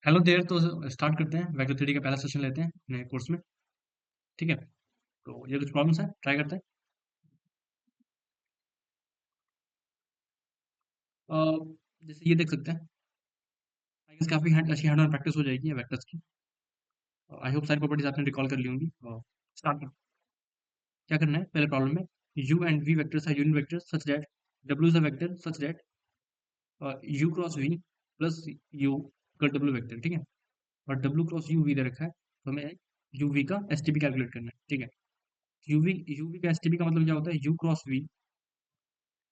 Hello there. तो start करते हैं, वेक्टर थ्योरी का पहला सेशन लेते हैं नए कोर्स में। ठीक है, तो ये कुछ प्रॉब्लम्स हैं, ट्राई करते हैं। अ, जैसे ये देख सकते हैं। आई गेस काफ़ी अच्छी हैंड ऑन प्रैक्टिस हो जाएगी वेक्टर्स की। आई होप सारी प्रॉपर्टीज आपने रिकॉल कर ली होंगी। स्टार्ट कर, क्या करना है पहले प्रॉब्लम में। U and V vectors are unit vectors such that W is a vector such that U cross V plus U कर डब्ल्यू वेक्टर। ठीक है, और डब्ल्यू क्रॉस यू वी दे रखा है, तो हमें यू वी का एस टी पी कैलकुलेट करना है। ठीक है, यू वी का एस टी पी का मतलब क्या होता है, U cross V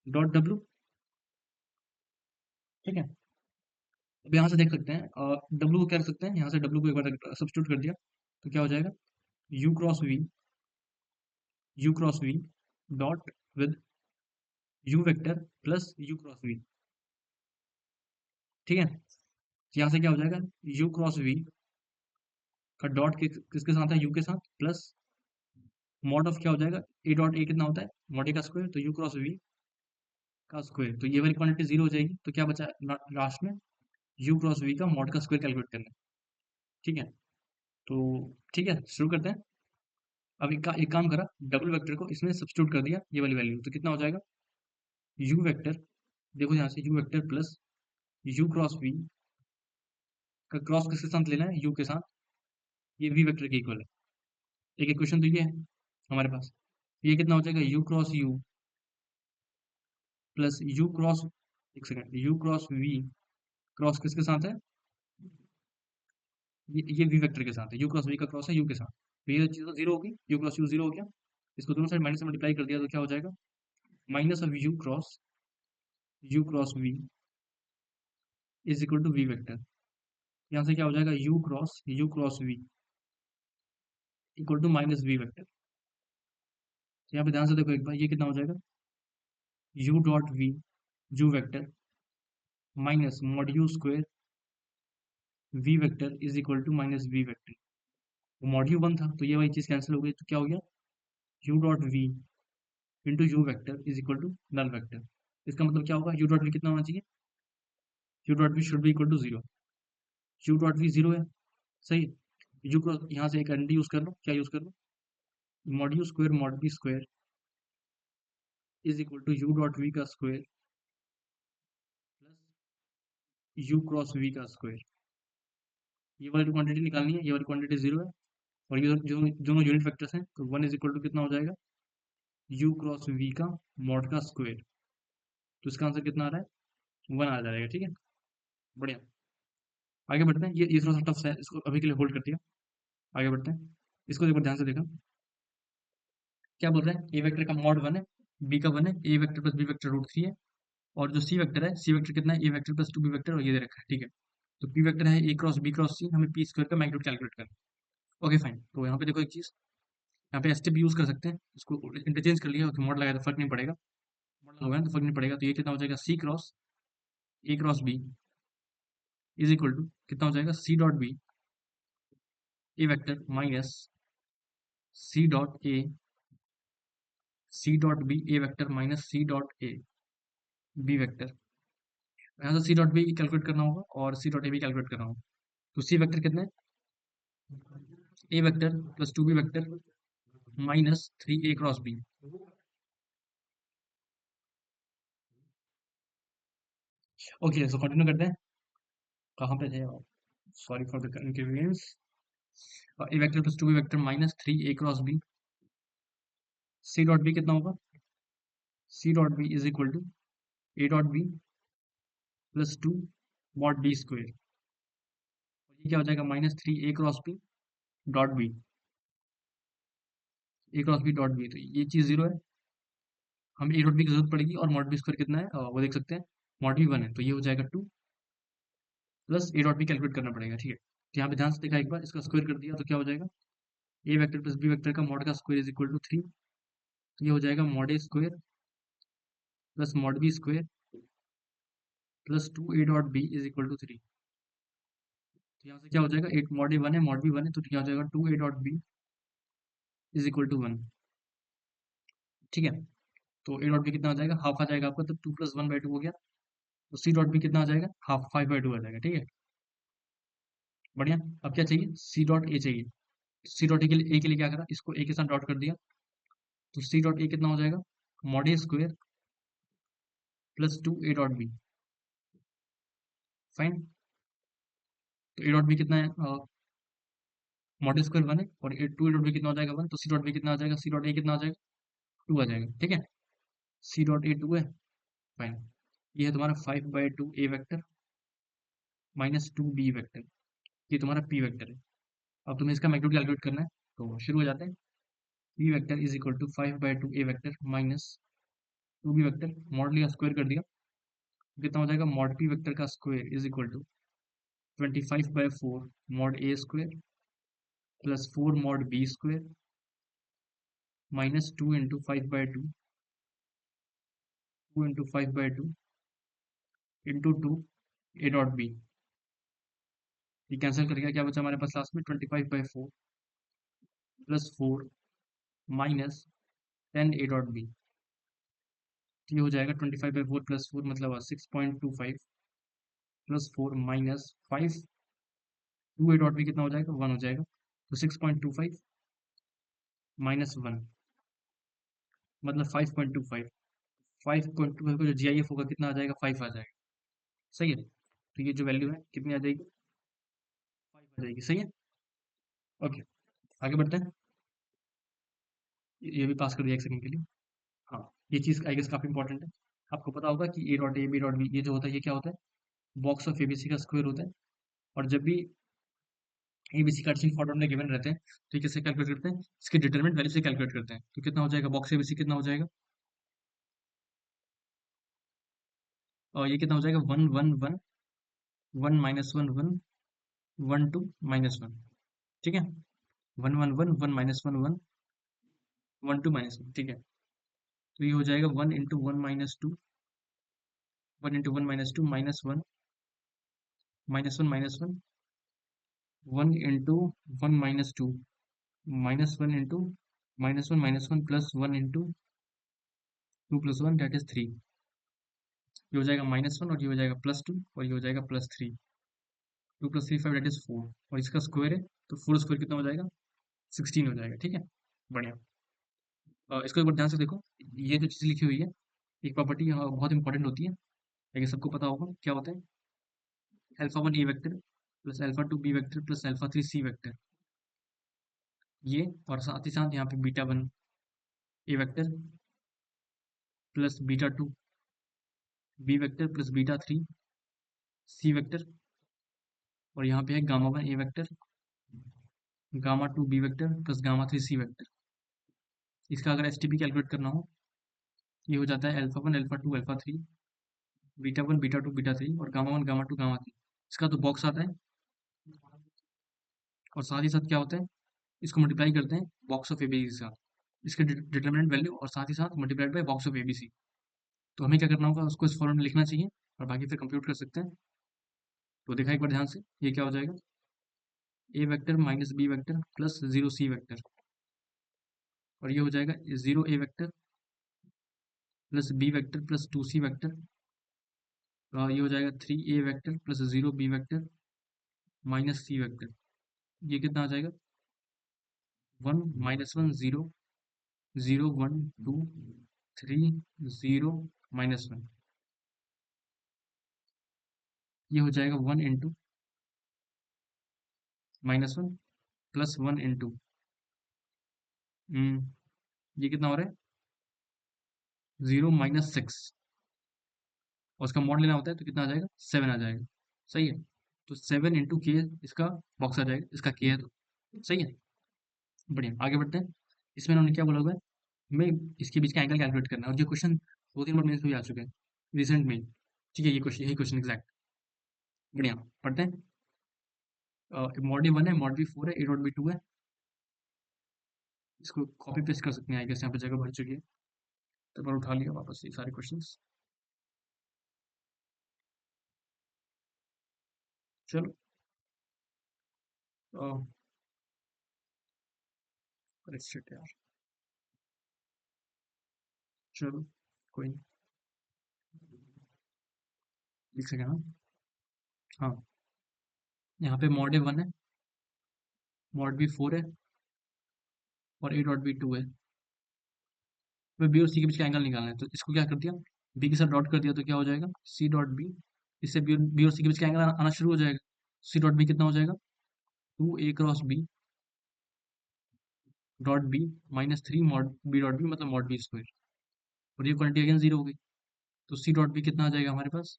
dot W. ठीक है, अब यहाँ से देख सकते हैं, डब्ल्यू को क्या कर सकते हैं, यहाँ से डब्ल्यू को एक बार सब्स्टिट्यूट कर दिया तो क्या हो जाएगा, U cross V dot with U vector plus U cross V. ठीक है, यहाँ से क्या हो जाएगा, यू क्रॉस वी का डॉट किसके साथ है, यू के साथ, प्लस मॉड ऑफ क्या हो जाएगा, ए डॉट ए कितना होता है, मॉड ए का स्क्वायर, तो यू क्रॉस वी का स्क्वायर, तो ये वाली क्वांटिटी जीरो हो जाएगी, तो क्या बचा लास्ट में, यू क्रॉस वी का मॉड का स्क्वायर कैलकुलेट करना है। ठीक है, तो ठीक है, शुरू करते हैं। अब एक काम करा, डबल वेक्टर को इसमें सब्स्टिट्यूट कर दिया ये वाली वैल्यू, तो कितना हो जाएगा, यू वेक्टर, देखो यहाँ से U vector plus U cross V का क्रॉस किसके साथ लेना है, यू के साथ, ये वी वेक्टर के इक्वल है। एक इक्वेशन तो ये है हमारे पास, ये कितना हो जाएगा, U cross U plus U cross, एक second, U cross V cross किसके साथ है, ये वी वेक्टर के साथ है, यू क्रॉस वी का क्रॉस है यू के साथ, तो ये चीज़ तो जीरो होगी, यू क्रॉस यू जीरो हो गया, इसको दोनों साइड माइनस से मल्टीप्लाई कर दिया तो क्या हो जाएगा, minus of U cross V is equal to V vector. यहाँ से क्या हो जाएगा, U cross V equal to minus V vector. तो यहाँ पे ध्यान से देखो एक बार, ये कितना हो जाएगा, U dot V U vector minus mod U square V vector is equal to minus V vector. Mod U one था तो ये वाली चीज कैंसिल हो गई, तो क्या हो गया, U dot V into U vector is equal to null vector. इसका मतलब क्या होगा, यू डॉट वी कितना होना चाहिए, U dot V should be equal to zero, U dot V zero है, सही है। यू क्रॉस यहाँ से एक एंटी यूज कर लो, क्या यूज कर लो, mod U square mod B square is equal to U dot V का square plus U cross V का स्क्वायर। ये वाली क्वांटिटी निकालनी है, ये वाली क्वांटिटी जीरो है, और ये जो दोनों यूनिट वेक्टर्स हैं, तो वन इज इक्वल टू कितना हो जाएगा, यू क्रॉस वी का मॉड का स्क्वायर, तो इसका आंसर कितना आ रहा है, वन आ जाएगा। ठीक है, बढ़िया। आगे बढ़ते हैं, ये थोड़ा सा टफ है, इसको अभी के लिए होल्ड कर दिया। आगे बढ़ते हैं, इसको एक बार ध्यान से देखा, क्या बोल रहे हैं, ए वेक्टर का मॉड वन है, बी का वन है, ए vector plus B vector root three है, और जो सी वेक्टर है, सी वेक्टर कितना है, ए vector plus two B vector, और ये दे रखा है। ठीक है, तो पी वेक्टर है ए क्रॉस बी क्रॉस सी, हमें पी स्क्वायर का मैग्नीट्यूड कैलकुलेट करना है। ओके फाइन, तो यहाँ पे देखो एक चीज, यहाँ पे एस टी पी यूज कर सकते हैं, इसको इंटरचेंज कर लिया, मॉड लगाया तो फर्क नहीं पड़ेगा, मॉड लगाया तो फर्क नहीं पड़ेगा, तो ये कितना हो जाएगा, C cross A cross B is equal to कितना हो जाएगा, C dot B A vector minus C dot A C dot B A vector minus C dot A B vector. यहाँ से सी डॉट बी कैलकुलेट करना होगा और सी dot ए भी calculate करना होगा, तो सी वेक्टर कितना है, ए vector plus two B vector minus three A cross B. Okay, so continue करते हैं, कहाँ पे थे, sorry for the inconvenience. A vector plus two B vector minus three A cross B, C dot B कितना होगा, C dot B is equal to A dot B plus two mod B square, ये क्या हो जाएगा, minus three A cross B dot B, A cross B dot b, तो ये चीज zero है, हम ए डॉट बी की जरूरत पड़ेगी, और मॉड बी स्क्वायर कितना है, वो देख सकते हैं, मॉड बी वन है, तो ये हो जाएगा two plus A dot B calculate करना पड़ेगा। ठीक है, तो यहाँ पे ध्यान से देखा एक बार, इसका स्क्वायर कर दिया तो क्या हो जाएगा, ए वेक्टर प्लस बी वेक्टर का मॉड का square is equal to three, तो ये हो जाएगा mod A square plus mod B square plus two A dot B is equal to three. तो यहाँ से क्या हो जाएगा, एट मॉड ए वन है मॉड बी वन है, तो क्या हो जाएगा, two A dot B is equal to one. ठीक है, तो ए डॉट बी कितना आ जाएगा, हाफ आ जाएगा आपका, तो two plus one by two हो गया, तो सी डॉट बी कितना आ जाएगा, हाफ फाइव बाई टू आ जाएगा। ठीक है, बढ़िया। अब क्या चाहिए, सी डॉट ए चाहिए। सी डॉट ए के लिए क्या करा, इसको ए के साथ डॉट कर दिया, तो सी डॉट ए कितना हो जाएगा, mod A square plus two A dot B. Fine. तो ए डॉट बी कितना है, मॉड ए स्क्वायर वन है, और टू ए डॉट बी कितना हो जाएगा वन, तो सी डॉट बी कितना आ जाएगा, सी डॉट ए कितना आ जाएगा, टू आ जाएगा। ठीक है, सी डॉट ए टू है। फाइन। ये है तुम्हारा 5/2 A vector minus 2 B vector, ये तुम्हारा पी वेक्टर है। अब तुम्हें इसका मैग्नीट्यूड कैलकुलेट करना है, तो शुरू हो जाते हैं। P vector is equal to 5/2 A vector minus 2 B vector, mod लिया स्क्वायर कर दिया, कितना हो जाएगा, मॉड पी वेक्टर का square is equal to 25/4 mod A square plus 4 mod B square minus 2 into 5/2 into 2 A dot B. ये cancel कर गया, क्या बचा हमारे पास लास्ट में, 25/4 plus 4 minus 10 A dot B. ये हो जाएगा 25/4 प्लस 4 मतलब 6.25 प्लस 4 माइनस 5, 2 ए डॉट बी कितना हो जाएगा, 1 हो जाएगा। तो 6.25 माइनस 1 मतलब 5.25। 5.25 का जो जी आई एफ होगा कितना आ जाएगा, 5 आ जाएगा। सही है, तो ये जो वैल्यू है कितनी आ जाएगी, 5 आ जाएगी। सही है। ओके, आगे बढ़ते हैं। ये भी पास कर दिया एक सेकंड के लिए। हाँ, ये चीज़ आई गेस काफ़ी इंपॉर्टेंट है। आपको पता होगा कि ए बी डॉट बी ये जो होता है, ये क्या होता है, बॉक्स ऑफ एबीसी का स्क्वायर होता है। और जब भी एबीसी कार्टेशियन फॉर्म में गिवन रहते हैं, तो ये कैसे कैलकुलेट करते हैं, इसके डिटरमिनेंट वैल्यू से कैलकुलेट करते हैं। तो कितना हो जाएगा, बॉक्स एबीसी कितना हो जाएगा, और ये कितना हो जाएगा, 1 1 1 1 - 1 1 1 2 - 1। ठीक है, 1 1 1 1 - 1 1 1 2 - 1। ठीक है, तो ये हो जाएगा 1 × 1 - 2 1 × 1 - 2 -1 -1 -1 प्लस 1 × 2 + 1 दैट इज 3। ये हो जाएगा -1 और ये हो जाएगा +2 और ये हो जाएगा +3। 2 + 3 5 दैट इज 4, और इसका स्क्वायर है, तो 4 स्क्वायर कितना हो जाएगा, 16 हो जाएगा। ठीक है, बढ़िया। इसको एक बार ध्यान से देखो, ये जो चीज़ लिखी हुई है, एक प्रॉपर्टी बहुत इंपॉर्टेंट होती है, लेकिन सबको पता होगा क्या होता है, alpha 1 A vector plus alpha 2 B vector plus alpha 3 C vector. ये और साथ ही साथ यहाँ पे beta 1 A vector plus beta 2 B vector plus beta 3 C vector, और यहाँ पे है gamma 1 A vector gamma 2 B vector plus gamma 3 C vector. इसका अगर एस टी पी कैलकुलेट करना हो, ये हो जाता है alpha 1 alpha 2 alpha 3 beta 1 beta 2 beta 3 और गामा 1 गामा 2 गामा 3। इसका तो बॉक्स आता है, और साथ ही साथ क्या होता है, इसको मल्टीप्लाई करते हैं बॉक्स ऑफ एबीसी के साथ, इसके डिटर्मिनेंट वैल्यू और साथ ही साथ multiplied by box of ABC. तो हमें क्या करना होगा, उसको इस फॉर्म में लिखना चाहिए, और बाकी फिर कंप्यूट कर सकते हैं। तो देखा एक बार ध्यान से, ये क्या हो जाएगा, ए vector minus B vector plus 0 C vector, और ये हो जाएगा 0 A vector plus B vector plus 2 C vector, ये हो जाएगा 3 A vector plus 0 B vector minus C vector. ये कितना आ जाएगा, 1 - 1 0 0 1 2 3 0 - 1। ये हो जाएगा 1 × -1 प्लस 1 × ये कितना हो रहा है, 0 - 6, और उसका मॉड लेना होता है, तो कितना आ जाएगा, 7 आ जाएगा। सही है, तो 7 × के इसका बॉक्स आ जाएगा, इसका के है तो। सही है, बढ़िया, आगे बढ़ते हैं। इसमें उन्होंने क्या बोला हुआ है, हमें इसके बीच का एंगल कैलकुलेट करना है, और ये क्वेश्चन 2 3 बार मेरे से भी आ चुके हैं रिसेंट में ही। ठीक है, ये क्वेश्चन, यही क्वेश्चन एग्जैक्ट। बढ़िया, पढ़ते हैं। मॉड ए 1 है, मॉड बी 4 है, ए डॉट बी 2 है। इसको कॉपी पेस्ट कर सकते हैं, आई गेस यहाँ पे जगह भर चुकी है, तो मैं उठा लिया वापस ये सारे क्वेश्चंस। चलो, शिट यार, चलो कोई नहीं, लिख सके ना। हाँ, यहाँ पे मॉड ए 1 है, मॉड बी 4 है और ए डॉट बी 2 है। बी और सी के बीच का एंगल निकालना है, तो इसको क्या कर दिया, बी के साथ डॉट कर दिया, तो क्या हो जाएगा सी डॉट बी। इससे बी और सी के बीच का एंगल आना शुरू हो जाएगा। सी डॉट बी कितना हो जाएगा, 2a cross B dot B minus 3 mod B dot B, मतलब मॉड बी स्क्वायर। और ये क्वांटिटी अगेन जीरो हो गई, तो सी डॉट बी कितना आ जाएगा हमारे पास,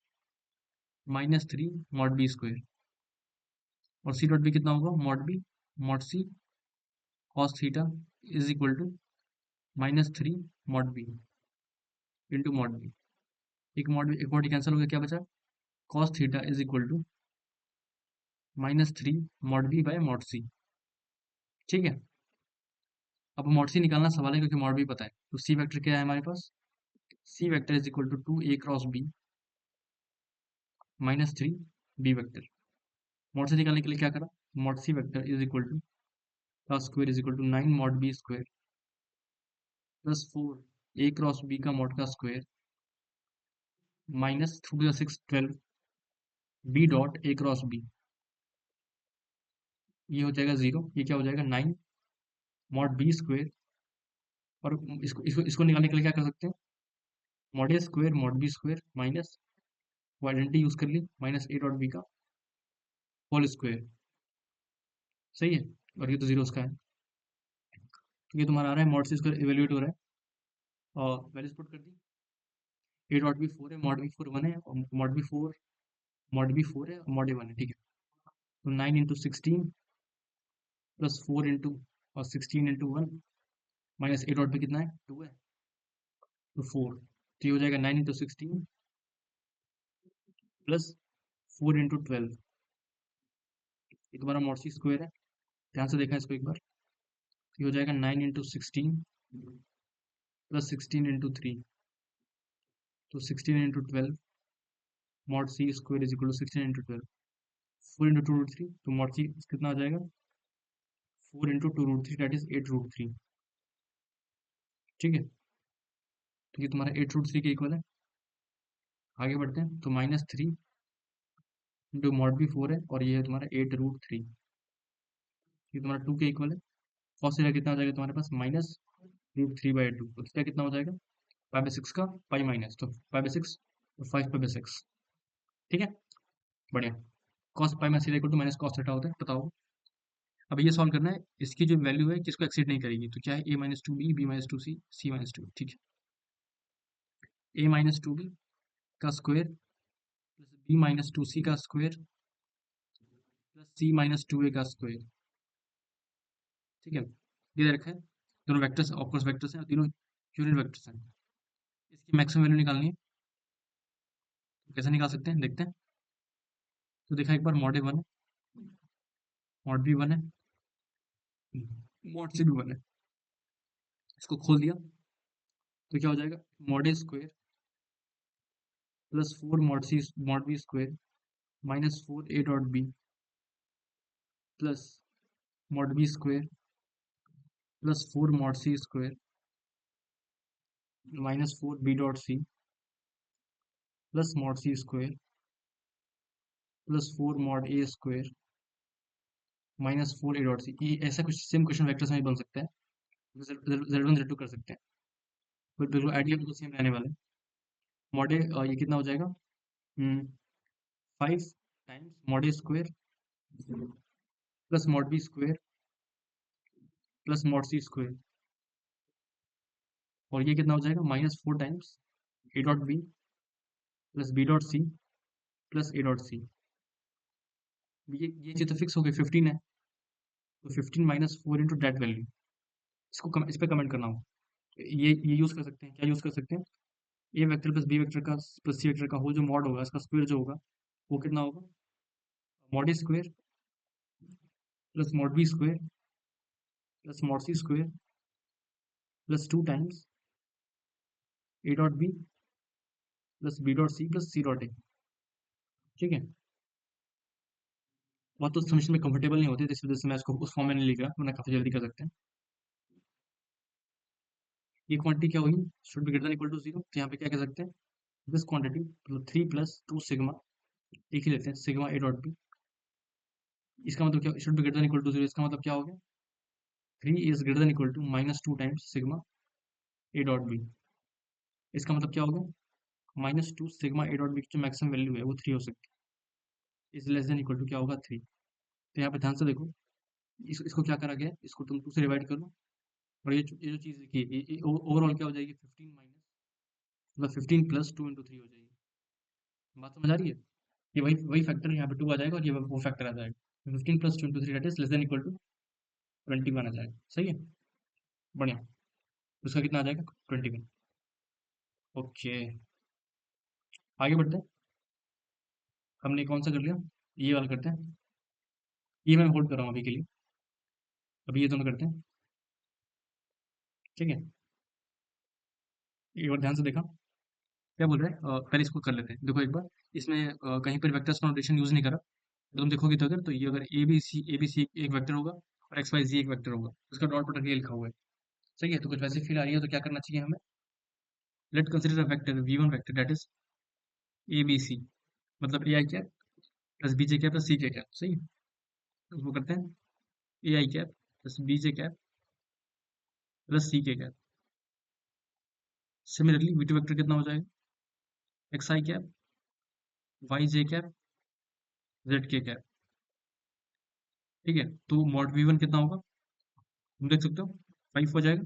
-3 मॉड बी स्क्वायर। और सी डॉट बी कितना होगा, mod B mod C cos theta is equal to -3 mod B into mod B. एक मॉड कैंसिल हो गया, क्या बचा, cos theta is equal to -3 mod B by mod C. ठीक है, अब मॉड सी निकालना सवाल है, क्योंकि मॉड बी पता है। तो सी वेक्टर क्या है हमारे पास, C vector is equal to 2a cross B -3 B vector. Mod से निकालने के लिए क्या करा, mod C vector is equal to का square is equal to 9 mod B square plus 4 a cross B का मॉड का square minus 2 6 12 B dot A cross B. ये हो जाएगा 0, ये क्या हो जाएगा 9 मॉड बी स्क्वायर। और इसको निकालने के लिए क्या कर सकते हैं, मॉड ए square mod B square minus, वो आइडेंटिटी यूज कर ली, माइनस ए डॉट बी का होल स्क्वायर। सही है, और ये तो जीरो उसका है। तो ये तुम्हारा आ रहा है मॉड सी स्क्वायर इवेल्यूएट हो रहा है, और वैल्यूज पुट कर दी। ए डॉट बी 4 है, मॉड बी 4 1 है, और मॉड बी 4 है और मॉड ए 1 है। ठीक है, तो 9 इंटू 16 प्लस 4 इंटू और 16 इंटू 1 माइनस ए डॉट पे कितना है 2 है, तो 4। तो ये हो जाएगा 9 इंटू 16 प्लस 4 इंटू 12। ये तुम्हारा मॉड सी स्क्वायर है, ध्यान से देखा इसको एक बार। तो ये हो जाएगा 9 इंटू 16 प्लस 16 इंटू 3, तो 16 into 12 mod C square is equal to 16 into 12, 4 into 2 root 3, तो मॉड सी कितना आ जाएगा 4 into 2 root 3 that is 8 root 3। ठीक है, तो ये तुम्हारा 8 रूट 3 के इक्वल है। आगे बढ़ते हैं, तो -3 इंटू मॉड बी 4 है, और ये है तुम्हारा 8 रूट 3, ये तुम्हारा 2 के इक्वल है। कॉस थीटा कितना आ जाएगा तुम्हारे पास, माइनस रूट 3/2, तो थीटा कितना हो जाएगा, 5/6 का पाई माइनस, तो 5/6 तो 5 पाई/6। ठीक है, बढ़िया। Cos pi minus theta equal to minus cos theta होता है, बताओ। अब ये सॉल्व करना है, इसकी जो वैल्यू है किसको एक्सीड नहीं करेगी, तो क्या है a-2b b-2c c-2, ठीक है। a-2b का स्क्वायर प्लस b-2c का स्क्वायर प्लस c-2a का स्क्वायर। ठीक है, ये दे रखा है, दोनों वेक्टर्स ऑफकोर्स वेक्टर्स हैं, और तीनों यूनिट वेक्टर्स हैं। इसकी मैक्सिमम वैल्यू निकालनी है, तो कैसे निकाल सकते हैं, देखते हैं। तो देखा एक बार, मॉड ए 1 है, मॉड बी 1 है, मॉड सी भी 1 है। इसको खोल दिया, तो क्या हो जाएगा, mod A square plus 4 mod B square minus 4 A dot B plus mod B square plus 4 mod C square minus 4 B dot C plus mod C square plus 4 mod A square minus 4 A dot C. ये ऐसा कुछ same question vectors में भी बन सकता है, Z1 Z2 कर सकते हैं, बट बिल्कुल आइडिया बिल्कुल सेम रहने वाला है। मॉड ए ये कितना हो जाएगा, 5 टाइम्स मॉड ए square plus mod B square plus mod C square, और ये कितना हो जाएगा, -4 times A dot B plus B dot C plus A dot C. ये चीज़ तो फिक्स हो गई, 15 है, तो 15 माइनस 4 इंटू डेट वैल्यू। इस पर कमेंट करना हो, ये यूज़ कर सकते हैं, क्या यूज़ कर सकते हैं, A vector plus B vector का प्लस सी वेक्टर का होल जो मॉड होगा, इसका स्क्वायर जो होगा वो कितना होगा, mod A square plus mod B square plus mod C square plus 2 times A dot B plus B dot C plus C dot A. ठीक है, बहुत तो समझने में कंफर्टेबल नहीं होती, तो इस वजह से मैं इसको उस फॉर्म में नहीं लिख रहा, वरना काफ़ी जल्दी कर सकते हैं। ये क्वांटिटी क्या हुई, should be greater than equal to 0, तो यहाँ पे क्या कह सकते हैं, दिस क्वांटिटी 3 प्लस 2 सिग्मा, एक ही लेते हैं, सिग्मा ए डॉट बी इसका मतलब क्या, should be greater than equal to 0, इसका मतलब क्या हो गया, 3 is greater than equal to -2 times sigma A dot B. इसका मतलब क्या हो गया, -2 सिग्मा ए डॉट बी की जो मैक्सिमम वैल्यू है वो 3 हो सकती है, is less than equal to क्या होगा 3। तो यहाँ पे ध्यान से देखो, इसको क्या करा गया है, इसको तुम 2 से डिवाइड कर लो, और ये जो चीज़ देखिए, ये ओवरऑल क्या हो जाएगी, 15 माइनस, मतलब 15 प्लस 2 इंटू 3 हो जाएगी। बात समझ आ रही है, ये वही वही फैक्टर यहाँ पे 2 आ जाएगा, और ये वो फैक्टर आ जाएगा, 15 plus 2 into 3 that is less than equal to 21 आ जाएगा। सही है, बढ़िया। उसका कितना आ जाएगा, 21। ओके, आगे बढ़ते हैं। हमने कौन सा कर लिया, ये वाला करते हैं, ये मैं होल्ड कर रहा हूँ अभी के लिए, अभी ये दोनों करते हैं, ठीक है। एक बार ध्यान से देखा, क्या बोल रहे हैं, पहले इसको कर लेते हैं, देखो एक बार, इसमें कहीं पर वेक्टर्स का नोटेशन यूज नहीं करा, तो तुम देखोगे तो अगर, तो ये अगर ए बी सी एक वेक्टर होगा, और एक्स वाई जी एक वेक्टर होगा, उसका डॉट प्रोडक्ट ये लिखा हुआ है। सही है, तो कुछ वैसे फील आ रही है, तो क्या करना चाहिए हमें, let consider a vector V one vector that is A B C, मतलब A I cap plus B J cap plus C K cap. सही है, तो वो करते हैं, A I cap plus B J cap plus C K cap. Similarly V two vector कितना हो जाएगा, X I cap Y J cap Z K cap. ठीक है, तो मॉड वी वन कितना होगा, तुम देख सकते हो, 5 हो जाएगा,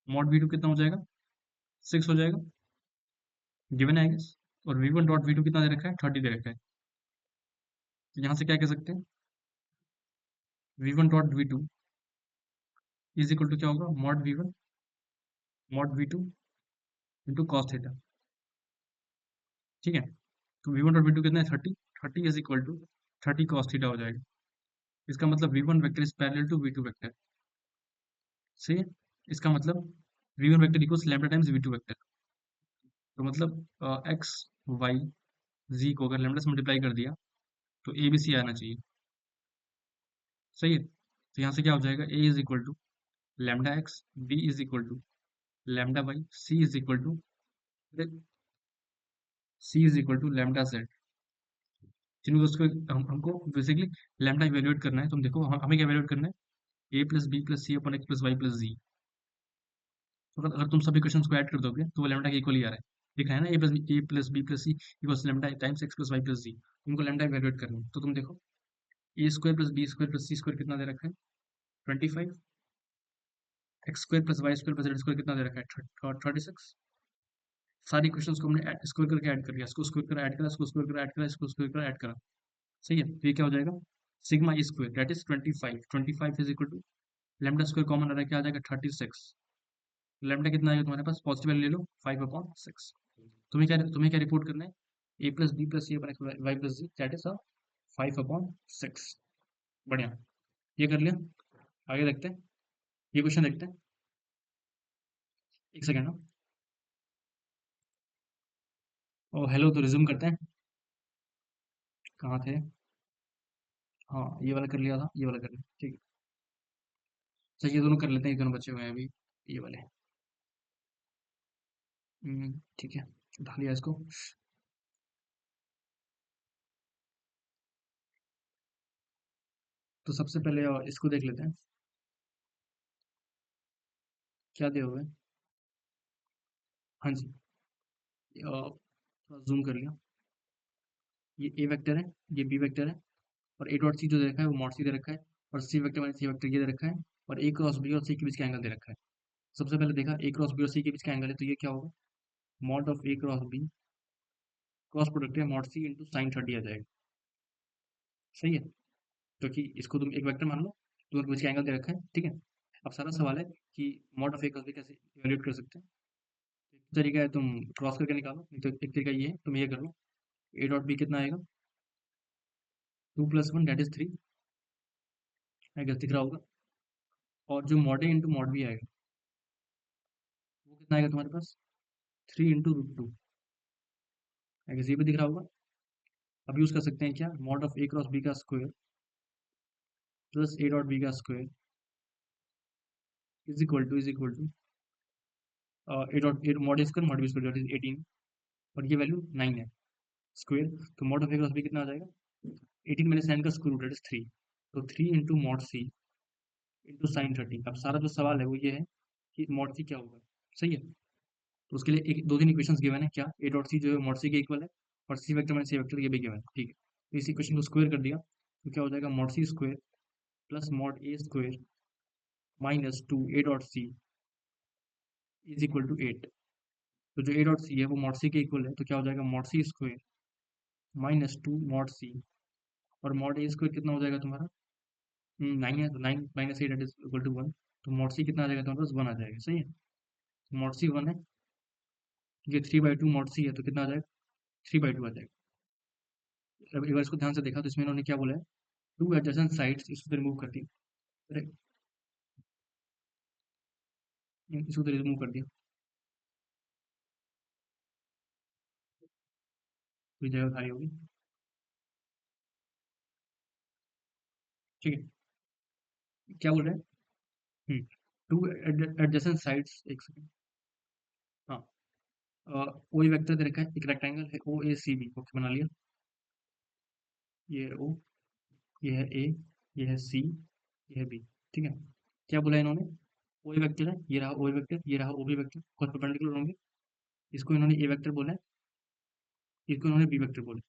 मॉड वी टू कितना हो जाएगा, 6 हो जाएगा, गिवन है आई गेस, और V one dot we two कितना दे रखा है, 30 दे रखा है। तो यहाँ से क्या कह सकते हैं, v one dot we two is equal to क्या होगा, mod v one mod v two into cos theta. ठीक है, तो v one dot we two कितना है, 30, 30 is equal to 30 cos theta हो जाएगा। इसका मतलब v one vector is parallel to v two vector. सही है, इसका मतलब v one vector equals lambda times v two vector. तो मतलब एक्स वाई जी को अगर लैम्डा से मल्टीप्लाई कर दिया, तो ए बी सी आना चाहिए। सही है, तो यहाँ से क्या हो जाएगा, A is equal to lambda X, B is equal to lambda Y, C is equal to lambda Z. जिनको उसको हमको बेसिकली लैम्डा इवेल्युएट करना है। तुम देखो, हमें क्या इवेल्युएट करना है, A plus B plus C अपन एक्स प्लस वाई प्लस जी। तो अगर तुम सभी क्वेश्चंस को ऐड कर दोगे, तो वो लैम्डा के इक्वल ही आ रहा है, दिख रहा है ना, A plus B plus C equals lambda times X plus Y plus Z. तुमको लैम्डा इवेल्युएट करना है, तो तुम देखो, A square plus B square plus C square कितना दे रखा है, 25, X square plus Y square plus Z square कितना दे रखा है, 36। सारी क्वेश्चंस को हमने स्क्वायर करके ऐड कर लिया, इसको स्क्वायर कर ऐड करा, इसको स्क्वायर कर ऐड करा, इसको स्क्वायर कर ऐड करा। सही है, तो ये क्या हो जाएगा, sigma E square that is 25, 25 is equal to lambda square common आ रहा है, क्या आ जाएगा, 36। लैम्डा कितना आएगा तुम्हारे पास, पॉजिटिव वैल्यू ले लो, 5/6। तुम्हें क्या रिपोर्ट करना है, A plus B plus C अपन X Y plus Z that is 5/6। बढ़िया, ये कर लिया। आगे देखते हैं, ये क्वेश्चन देखते हैं, एक सेकेंड ना। ओ हेलो, तो रिज्यूम करते हैं, कहाँ थे, हाँ ये वाला कर लिया था, ये वाला कर लिया, ठीक है। अच्छा, ये दोनों कर लेते हैं, ये दोनों बचे हुए हैं अभी, ये वाले। ठीक है, उठा लिया इसको। तो सबसे पहले इसको देख लेते हैं, क्या दिया हुआ है। हाँ जी, थोड़ा जूम कर लिया, ये ए वेक्टर है, ये बी वेक्टर है, और ए डॉट सी जो दे रखा है वो मॉड सी दे रखा है, और C vector minus C vector ये दे रखा है, और ए क्रॉस बी और सी के बीच का एंगल दे रखा है। सबसे पहले देखा, ए क्रॉस बी और सी के बीच का एंगल है, तो ये क्या होगा, mod of A cross b cross product है मॉड सी इंटू साइन 30 आ जाएगा। सही है, क्योंकि इसको तुम एक वेक्टर मान लो, दोनों के बीच का एंगल दे रखा है, ठीक है। अब सारा सवाल है कि mod of A cross b कैसे इवेल्यूएट कर सकते हैं। एक तरीका है तुम क्रॉस करके निकालो, नहीं तो एक तरीका ये है, तुम ये कर लो, ए डॉट बी कितना आएगा, 2 + 1 दैट इज 3, आई गेस दिख रहा होगा। और जो मॉड ए इंटू मॉड बी आएगा, वो कितना आएगा तुम्हारे पास, 3 × √2, आई गेस ये भी दिख रहा होगा। अब यूज कर सकते हैं क्या, mod of A cross B का square plus A dot B का square is equal to A dot A mod A square mod B square that is 18, और ये वैल्यू 9 है, स्क्वायर। तो mod of A cross B कितना आ जाएगा, 18 - 9 का स्क्वायर रूट दैट इज 3। तो 3 × mod c × sin 30। अब सारा जो सवाल है वो ये है कि mod c क्या होगा, सही है। तो उसके लिए एक दो तीन इक्वेशंस गिवन है, क्या ए डॉट सी जो है mod c के इक्वल है, और सी वेक्टर माइनस ए वेक्टर ये भी गिवन है, ठीक है। तो इस इक्वेशन को स्क्वायर कर दिया तो क्या हो जाएगा, mod c square plus mod a square minus 2 a dot c is equal to 8। तो जो ए डॉट सी है वो mod c के इक्वल है, तो क्या हो जाएगा mod c square minus 2 mod c, और mod a स्क्वायर कितना हो जाएगा तुम्हारा, 9 है, तो 9 माइनस 8 इज इक्वल टू 1। तो mod c कितना आ जाएगा तुम्हारे पास, 1 आ जाएगा, सही है। mod c 1 है, ये 3/2 mod c है, तो कितना आ जाएगा, 3/2 आ जाएगा। अब एक बार इसको ध्यान से देखा तो इसमें इन्होंने क्या बोला है, टू एडजेसेंट साइड्स, इसको रिमूव कर दिया, अरे इसको तो रिमूव कर दिया, तो ये जगह खाली होगी, ठीक है। क्या बोल रहे हैं, टू एडजेसेंट साइड्स, एक सेकंड, हाँ, ओ वेक्टर दे रखा है, एक रेक्टेंगल है ओ ए सी बी, ओके बना लिया, ये है ओ, ये है ए, ये है सी, ये है बी, ठीक है। क्या बोला है इन्होंने, ओ वेक्टर है, ये रहा ओ वेक्टर, ये रहा ओ बी वेक्टर, परपेंडिकुलर होंगे, इसको इन्होंने ए वेक्टर बोला है, इसको इन्होंने बी वेक्टर बोला है।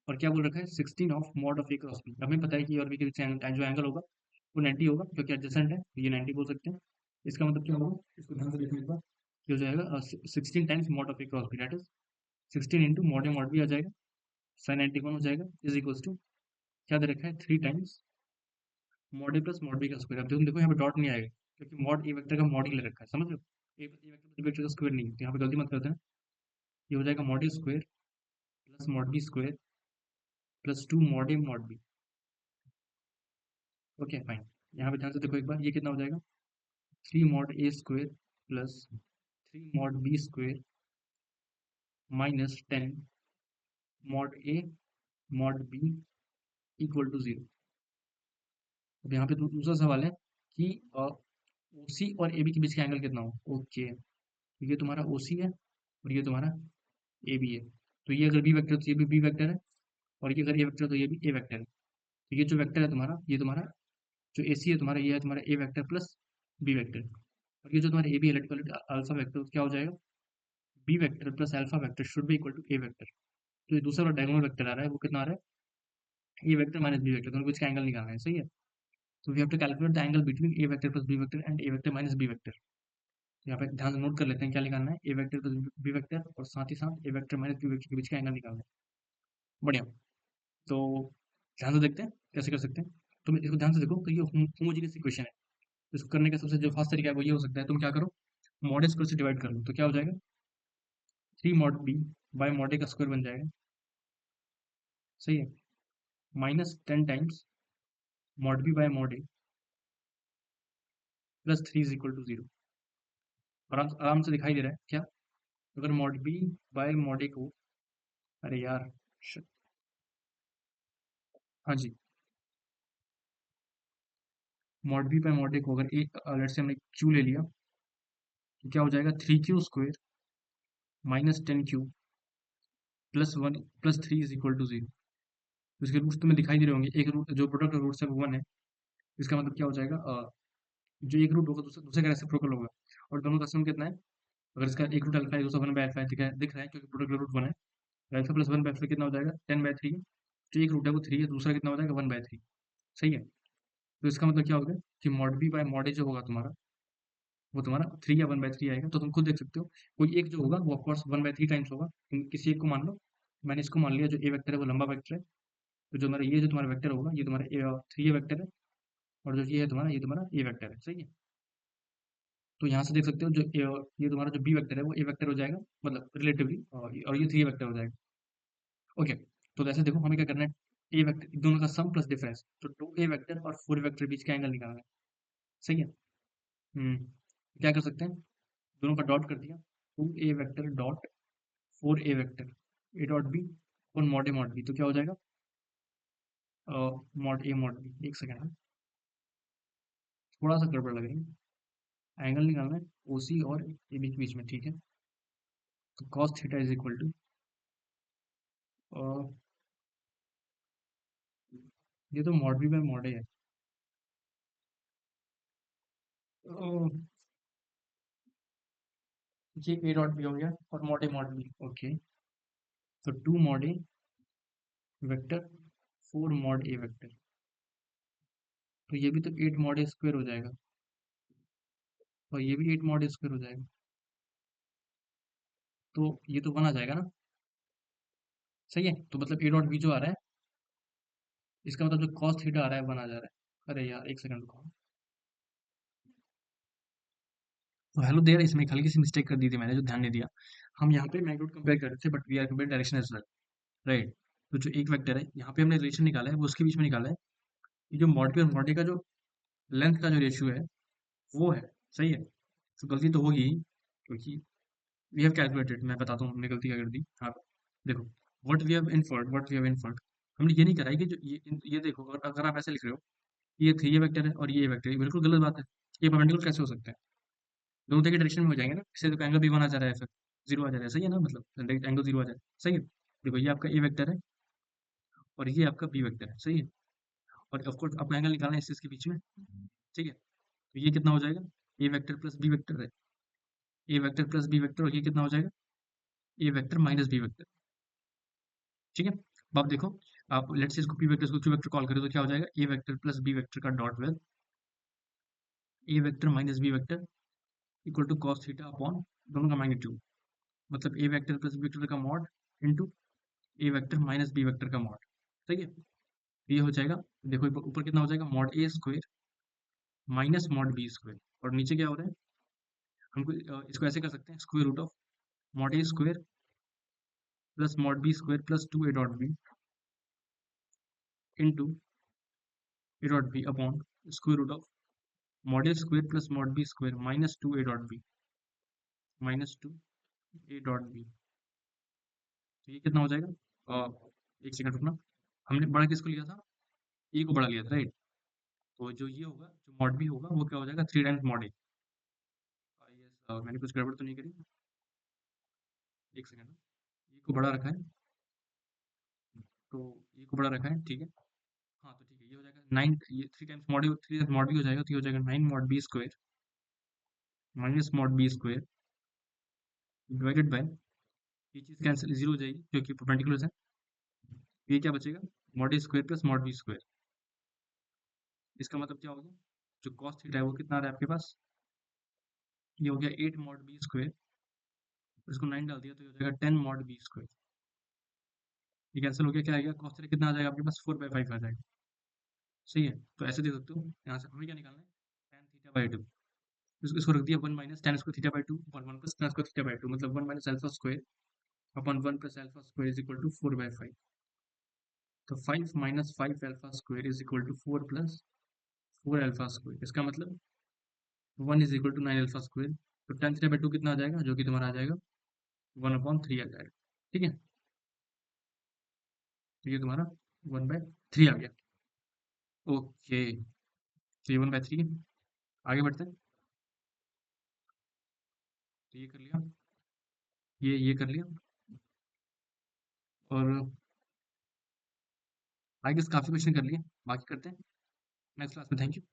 और क्या बोल रखा है, 16 of mod of A cross b, हमें पता है कि और बी के बीच जो एंगल होगा वो 90 होगा, क्योंकि एडजेसेंट है, तो ये 90 बोल सकते हैं। इसका मतलब क्या होगा, इसको ध्यान से देखने एक बार, ये हो जाएगा 16 times mod of A cross B, that is 16 into mod A mod B आ जाएगा, साइन 91 हो जाएगा, इज इक्वल्स टू क्या दे रखा है, 3 times mod a plus mod B का स्क्वायर। अब देखो यहाँ पे डॉट नहीं आएगा, क्योंकि मॉड ए वेक्टर का मॉड ही ले रखा है, समझ लो, ए वेक्टर बी वेक्टर का स्क्वायर नहीं है, तो यहाँ पे गलती मत करते हैं। ये हो जाएगा मॉड ए square plus mod B square plus 2 mod ए मॉड बी, ओके फाइन। यहाँ पे ध्यान से देखो एक बार, ये कितना हो जाएगा, 3 mod A square plus 3 mod B square minus 10 mod A mod b equal to 0। अब यहाँ पे दूसरा सवाल है कि ओसी और ए बी के बीच का एंगल कितना हो, ओके, तो ये तुम्हारा ओसी है और ये तुम्हारा ए बी है, तो ये अगर बी वेक्टर तो ये भी बी वेक्टर है, और ये अगर ए वेक्टर तो ये भी ए वेक्टर है। तो ये जो वेक्टर है तुम्हारा, ये तुम्हारा जो ए सी है तुम्हारा, ये है तुम्हारा a vector plus B vector, और ये जो तुम्हारा ए बी है अल्फा वेक्टर, क्या हो जाएगा, b vector plus alpha vector should be equal to a vector. तो ये दूसरा वाला डायगोनल वेक्टर आ रहा है, वो कितना आ रहा है, ए वेक्टर माइनस बी वेक्टर, दोनों को इसका एंगल निकालना है, सही है। तो we have to calculate the angle between a vector plus B vector and a vector minus B vector. यहाँ पे ध्यान से नोट कर लेते हैं क्या निकालना है, ए वेक्टर प्लस बी वेक्टर, और साथ ही साथ ए वेक्टर माइनस बी वेक्टर के बीच का एंगल निकालना है, बढ़िया। तो ध्यान से देखते हैं कैसे कर सकते हैं। तुम इसको ध्यान से देखो, तो ये होमोजीनियस इक्वेशन है, इसको करने का सबसे जो फास्ट तरीका है वो ये हो सकता है, तुम क्या करो, मॉड स्क्वायर से डिवाइड कर लो, तो क्या हो जाएगा, 3 mod B by mod a का स्क्वायर बन जाएगा, सही है, minus 10 times mod B by mod a plus 3 is equal to 0। आराम आराम से दिखाई दे रहा है क्या, अगर मॉड बी बाय मॉड ए को, अरे यार, हाँ जी, मॉड बी बाय मॉड ए को अगर एक लेट से हमने क्यू ले लिया, तो क्या हो जाएगा, 3 q square minus 10 q plus 1 plus 3 is equal to 0। इसके रूट्स तुम्हें दिखाई दे रहे होंगे, एक रूट जो प्रोडक्ट रूट्स है वो 1 है, इसका मतलब क्या हो जाएगा, जो एक रूट होगा दूसरे दूसरे का रेसिप्रोकल होगा, और दोनों का सम कितना है, अगर इसका एक रूट अल्फा है, दूसरा 1/अल्फा है, दिख रहा है क्योंकि प्रोडक्ट रूट 1 है, अल्फा प्लस 1/अल्फा कितना हो जाएगा, 10/3 है, जो एक रूट है वो 3 है, दूसरा कितना हो जाएगा, 1/3, सही है। तो इसका मतलब क्या होगा कि मॉड बी बाय मॉड ए जो होगा तुम्हारा, वो तुम्हारा 3 या 1/3 आएगा, तो तुम खुद देख सकते हो, कोई एक जो होगा वो ऑफकोर्स 1/3 टाइम्स होगा, तुम किसी एक को मान लो, मैंने इसको मान लिया, जो ए वेक्टर है वो लंबा वेक्टर है, तो जो हमारा ये जो तुम्हारा वेक्टर होगा, ये तुम्हारा 3 वेक्टर है, और जो ये है तुम्हारा, ये तुम्हारा ए वेक्टर है, सही है। तो यहाँ से देख सकते हो, जो ये तुम्हारा जो बी वेक्टर है वो ए वेक्टर हो जाएगा, मतलब रिलेटिवली, और ये 3 वेक्टर हो जाएगा, ओके। तो जैसे देखो हमें क्या करना है, ए वेक्टर दोनों का सम प्लस डिफरेंस, तो 2 ए वेक्टर और 4 वेक्टर बीच का एंगल निकालना है, सही है। क्या कर सकते हैं, दोनों का डॉट कर दिया, 2 A vector dot 4 A vector, A dot B और मॉड बी, तो क्या हो जाएगा, मॉड ए मॉड बी, एक सेकेंड है, थोड़ा सा गड़बड़ लग रही है, एंगल निकालना है ओ सी और ए बी के बीच में, ठीक है। तो cos theta is equal to ये तो mod B by mod a है। ओ, ये ए डॉट बी हो गया और मॉड बी। ओके, तो 2 मॉड ए वेक्टर 4 मॉड ए वेक्टर, तो ये भी तो 8 मॉड ए स्क्वायर हो जाएगा और ये भी 8 मॉड ए स्क्वायर हो जाएगा, तो ये तो 1 आ जाएगा ना। सही है, तो मतलब ए डॉट बी जो आ रहा है, इसका मतलब जो कॉस थीटा आ रहा है 1 आ जा रहा है। अरे यार, एक सेकंड रुको। तो हेलो देयर, इसमें एक हल्की सी मिस्टेक कर दी थी मैंने, जो ध्यान नहीं दिया। हम यहाँ पे मैग्नीट्यूड कंपेयर कर रहे थे, but we are compare direction as well, right. तो जो एक वेक्टर है यहाँ पे हमने रिलेशन निकाला है, वो उसके बीच में निकाला है। ये जो मॉड पी और मॉड ए का जो लेंथ का जो रेशियो है, वो है। सही है, तो गलती तो होगी ही, क्योंकि वी हैव कैलकुलेटेड, मैं बताता हूँ हमने गलती क्या कर दी। हाँ, देखो, व्हाट वी हैव इन्फर्ड, हमने ये नहीं करा है कि जो ये देखो, अगर आप ऐसे लिख रहे हो, ये थ्री ये वेक्टर है और ये वेक्टर है, बिल्कुल गलत बात है। ये परपेंडिकुलर कैसे हो सकते हैं? दोनों के डायरेक्शन में हो जाएंगे ना, इससे तो एंगल भी 1 आ जा रहा है, फिर 0 आ जा रहा है। सही है ना, मतलब एंगल 0 आ जा रहा है। सही है, देखो ये आपका ए वेक्टर है और ये आपका बी वेक्टर है। सही है, और ऑफ कोर्स आपको एंगल निकालना है इस चीज के बीच में। ठीक है, तो ये कितना हो जाएगा? ए वेक्टर प्लस बी वेक्टर है, ए वेक्टर प्लस बी वेक्टर, और ये कितना हो जाएगा? ए वेक्टर माइनस बी वेक्टर। ठीक है, अब आप देखो, आप लेट्स से इसको पी वेक्टर को क्यू वेक्टर कॉल करें, तो क्या हो जाएगा? ए वेक्टर प्लस बी वेक्टर का dot with a vector minus B vector equal to cos theta upon दोनों का मैग्नीट्यूड, मतलब a vector plus B vector का मॉड इंटू ए वेक्टर माइनस बी वेक्टर का मॉड। ठीक है, ये हो जाएगा। देखो ऊपर कितना हो जाएगा? मॉड ए square minus mod B square, और नीचे क्या हो रहा है? हमको इसको ऐसे कर सकते हैं, square root of mod A square plus mod B square plus 2 A dot b into a dot b upon square root of mod A square plus mod B square minus 2 A dot B minus 2 A dot b. तो ये कितना हो जाएगा? एक second रुकना, हमने बड़ा किसको लिया था? ए को बड़ा लिया था, राइट। तो जो ये होगा, जो मॉड बी होगा, वो क्या हो जाएगा? 3 टाइम्स मॉड ए। यस, मैंने कुछ गड़बड़ तो नहीं करी? एक सेकंड, ए को बड़ा रखा है, तो ए को बड़ा रखा है, ठीक है। हाँ, तो ठीक है, ये हो जाएगा 9, ये 3 टाइम्स मॉड बी हो जाएगा, तो ये हो जाएगा 9 mod B square minus mod B square divided by, ये चीज़ कैंसिल, जीरो हो जाएगी क्योंकि परपेंडिकुलर है। ये क्या बचेगा? मॉड ए square plus mod B square. इसका मतलब क्या हो गया? जो कॉस थीटा है वो कितना आ रहा है आपके पास? ये हो गया 8 मॉड बी स्क्वायर, इसको 9 डाल दिया तो ये हो जाएगा 10 मॉड बी स्क्वायर। ये कैंसिल हो गया, क्या आएगा? कॉस थीटा कितना आ जाएगा आपके पास? 4/5 आ जाएगा। सही है, तो ऐसे दे सकते हो। यहाँ से हमें क्या निकालना है? tan थीटा बाई 2, इसको रख दिया 1 minus tan square theta by 2 और 1 plus tan square theta by 2, मतलब 1 minus alpha square upon 1 plus alpha square is equal to 4/5। तो 5 minus 5 alpha square is equal to 4 plus 4 alpha square. इसका मतलब 1 is equal to 9 alpha square. तो tan theta by 2 कितना आ जाएगा? जो कि तुम्हारा आ जाएगा 1/3 आ जाएगा। ठीक है, तो ये तुम्हारा 1/3 आ गया। ओके, तो ये 1/3, आगे बढ़ते हैं। तो ये कर लिया, ये कर लिया, और आई गेस काफी क्वेश्चन कर लिए, बाकी करते हैं नेक्स्ट क्लास में। Thank you.